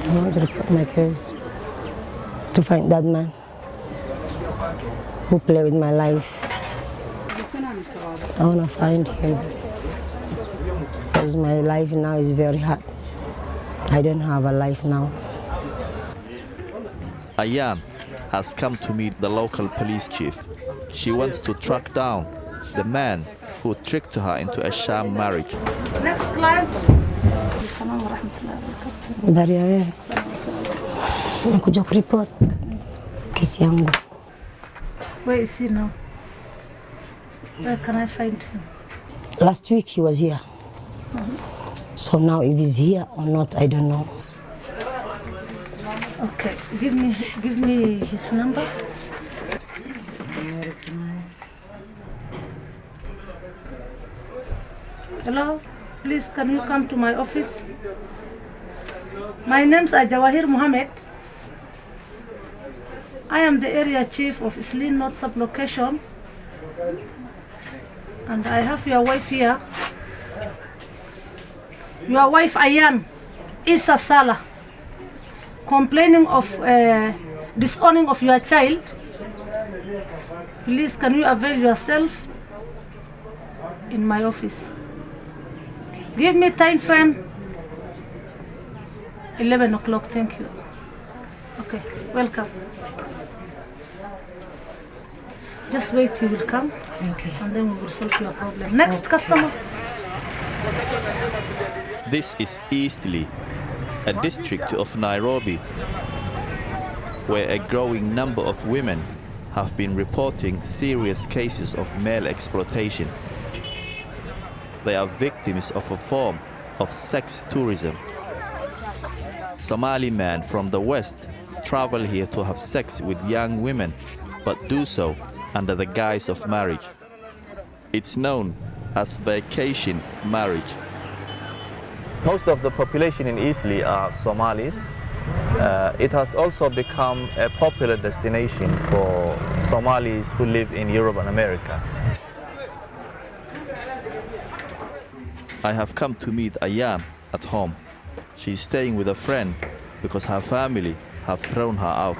I want to report my case to find that man who played with my life. I want to find him because my life now is very hard. I don't have a life now. Ayaan has come to meet the local police chief. She wants to track down the man who tricked her into a sham marriage. Next client. Nakuja kuripot kesi yangu. Where is he now? Where can I find him? Last week he was here. So now if he's here or not, I don't know. Okay, give me his number. Hello, please can you come to my office? My name's Jawahir Mohammed. I am the area chief of Islin North Sublocation, and I have your wife here. Your wife Ayaan Issa Salah, complaining of disowning of your child. Please, can you avail yourself in my office? Give me time frame. 11 o'clock. Thank you. Okay, welcome. Just wait till you will come. Okay. And then we will solve your problem. Next customer. This is Eastleigh, a district of Nairobi, where a growing number of women have been reporting serious cases of male exploitation. They are victims of a form of sex tourism. Somali men from the West travel here to have sex with young women, but do so under the guise of marriage. It's known as vacation marriage. Most of the population in Eastleigh are Somalis. It has also become a popular destination for Somalis who live in Europe and America. I have come to meet Ayaan at home. She's staying with a friend because her family have thrown her out.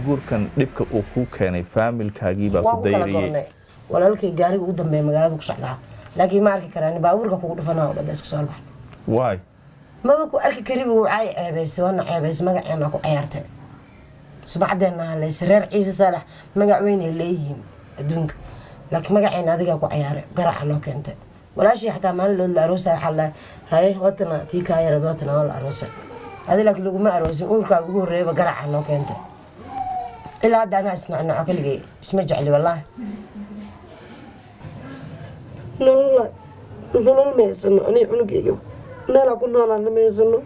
guurkan dhibka uu ku keenay familkaagii baa ku dayriyay. Walaalkay gaariga u dambeeyay magaalada ku socdaa. Laakiin ma arki karaan baabuurka kugu dhufanaa oo dhagaas ka soo baxay. Why? Ma ku arki kariib uu caay ceebaysay wana ceebaysay magaceena ku ciyaartay. Subaxdeena la isreer Ciise Saalax magac weyn ay leeyihiin adduunka. Laakiin magaceena adiga ku ciyaaray garaac noo keentay. Walaashii xataa maalin loo la aroosay xalla hay wadana tii ka yar wadana wala aroosay. Adiga laakiin lagu ma aroosin uurka ugu horeeyba garaac noo keentay. إلا هذا أنا أسمع كل اسمه جعلي والله. لا لا ما يسنو أنا عنق يجيب لا لا كنا لا ما يسنو.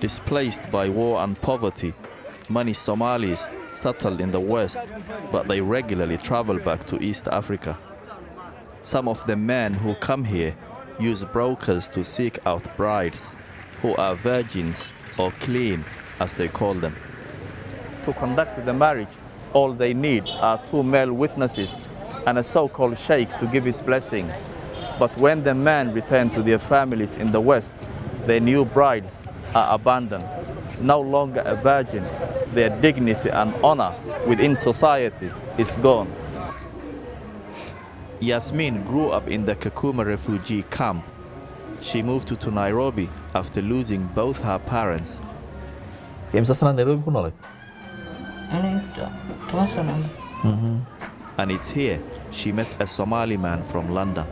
Displaced by war and poverty, many Somalis settled in the West, but they regularly travel back to East Africa. Some of the men who come here use brokers to seek out brides who are virgins or clean, as they call them. To conduct the marriage, all they need are 2 male witnesses and a so-called sheikh to give his blessing. But when the men return to their families in the West, their new brides are abandoned. No longer a virgin, their dignity and honor within society is gone. Yasmin grew up in the Kakuma refugee camp. She moved to Nairobi after losing both her parents. And it's here she met a Somali man from London.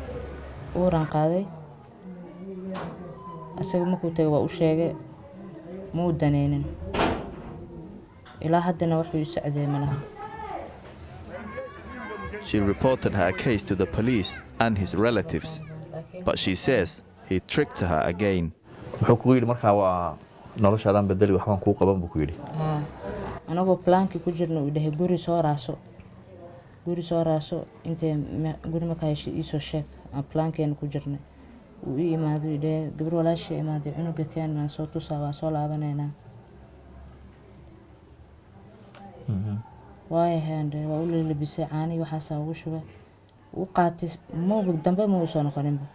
She reported her case to the police and his relatives, but she says he tricked her again. anagoo planki ku jirno u dhahay guri soo raaso intee guri ma ka heshay isoo sheeg aan plankeen ku jirnay uu ii imaado idee gabar walaashay imaado cunuga keenan soo tusaa waa soo laabanayna waay ahayn waa u labisay caani waxaasaa ugu shubay u qaatay moobig dambe ma soo noqoninba.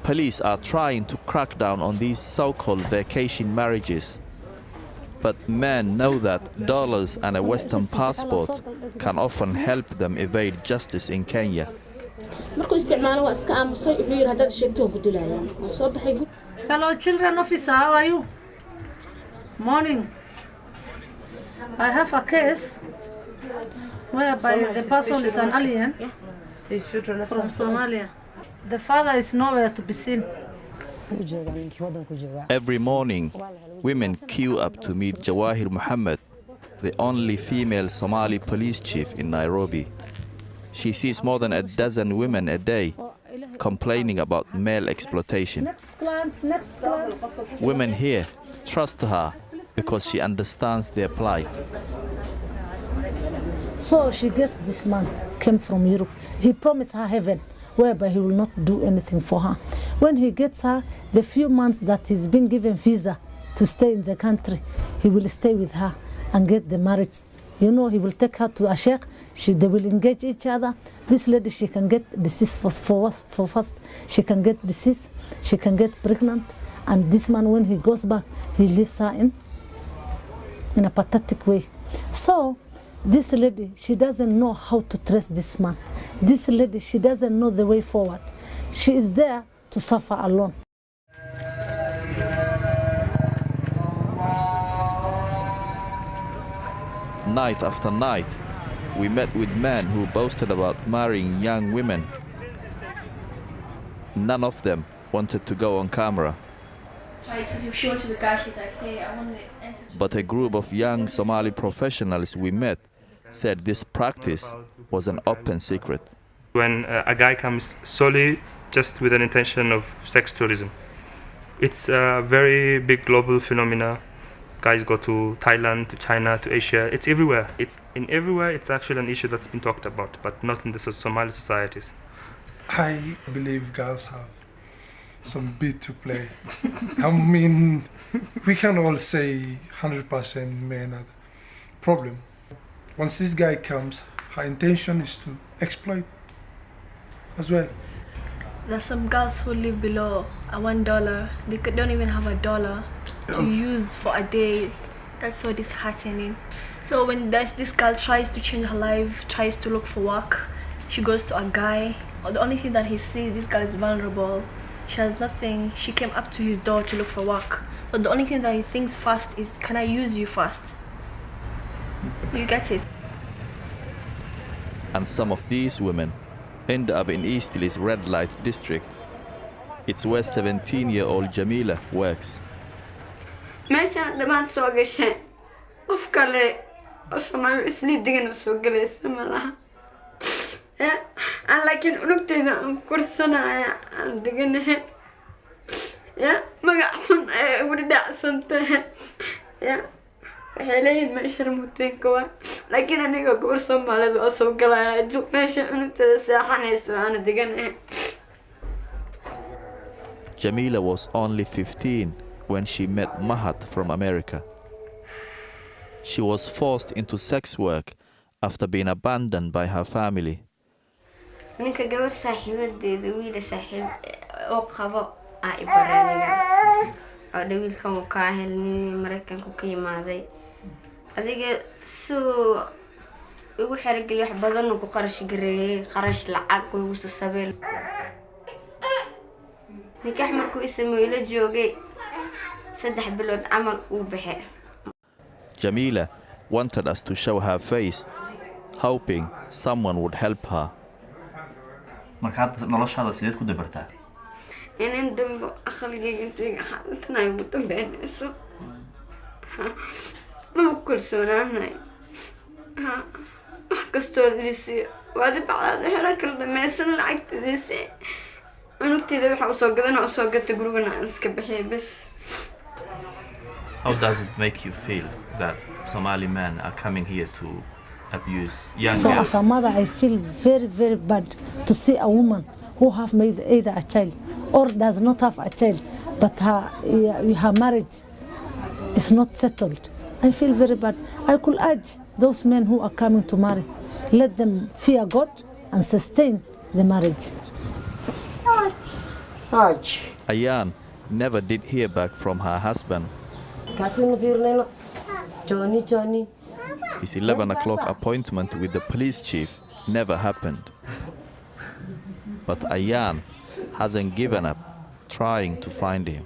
Police are trying to crack down on these so-called vacation marriages. But men know that dollars and a Western passport can often help them evade justice in Kenya. Hello children officer, how are you? Morning. I have a case whereby the person is an alien from Somalia. The father is nowhere to be seen. Every morning, women queue up to meet Jawahir Muhammad, the only female Somali police chief in Nairobi. She sees more than a dozen women a day complaining about male exploitation. Women here trust her because she understands their plight. So she gets this man, came from Europe. He promised her heaven, whereby he will not do anything for her. When he gets her, the few months that he's been given visa to stay in the country, he will stay with her and get the marriage. You know, he will take her to a sheikh, they will engage each other. This lady, she can get disease for first. She can get disease, she can get pregnant. And this man, when he goes back, he leaves her in a pathetic way. So, this lady, she doesn't know how to trace this man. This lady, she doesn't know the way forward. She is there to suffer alone. Night after night, we met with men who boasted about marrying young women. None of them wanted to go on camera. But a group of young Somali professionals we met said this practice was an open secret. When a guy comes solely just with an intention of sex tourism, it's a very big global phenomena. Guys go to Thailand, to China, to Asia. It's everywhere. It's actually an issue that's been talked about, but not in the Somali societies. I believe girls have some bit to play. I mean, we can all say 100% men are the problem. Once this guy comes, her intention is to exploit as well. There's some girls who live below $1. They don't even have $1 to use for a day. That's so disheartening. So when this girl tries to change her life, tries to look for work, she goes to a guy, or the only thing that he sees, this girl is vulnerable. She has nothing. She came up to his door to look for work. So the only thing that he thinks first is, can I use you first? You get it? And some of these women end up in Eastleigh's red light district. It's where 17-year-old Jamila works. meeshaan dhammaan soo gashay qof kale oo Soomaali isla degan soo galaysa malaha aan laakiin unugteeda aan kursanaya aan deganahay magac xun ay ugu dhacsantahay waxay leeyihiin meesha muteenka waa laakiin aniga gabar Soomaaliyeed oo soo galaya meesha unugteeda seexanayso aan deganahay. Jamila was only 15 when she met Mahat from America. She was forced into sex work after being abandoned by her family. ninka gabar saaxiibadeeda wiil saaxiib oo qabo ay baraniga oo wiilkan uu ka helnay Mareykanka ka yimaaday adiga soo ugu xirgay wax badan oo ku qarash gareeyay qarash lacag oo ugu sabeel ninka markuu ismay la joogay 3 bilood amal uu baxay. Jamila wanted us to show her face, hoping someone would help her. markaad noloshaada sideed ku dabartaa inaan dambo aqalgayga intuu xaaltanaay ugu dambeynayso ma kalsoonaanay wax kastoo dhisi waad bacda helaan kala dhamaysan lacagtiisa unugteeda waxa uu soo gadanaa soo gatay gurigana aan iska bixiyay bas. How does it make you feel that Somali men are coming here to abuse young So girls? as a mother, I feel very, very bad to see a woman who have made either a child or does not have a child, but her marriage is not settled. I feel very bad. I could urge those men who are coming to marry, let them fear God and sustain the marriage. Ayan never did hear back from her husband. His 11 o'clock appointment with the police chief never happened. But Ayan hasn't given up trying to find him.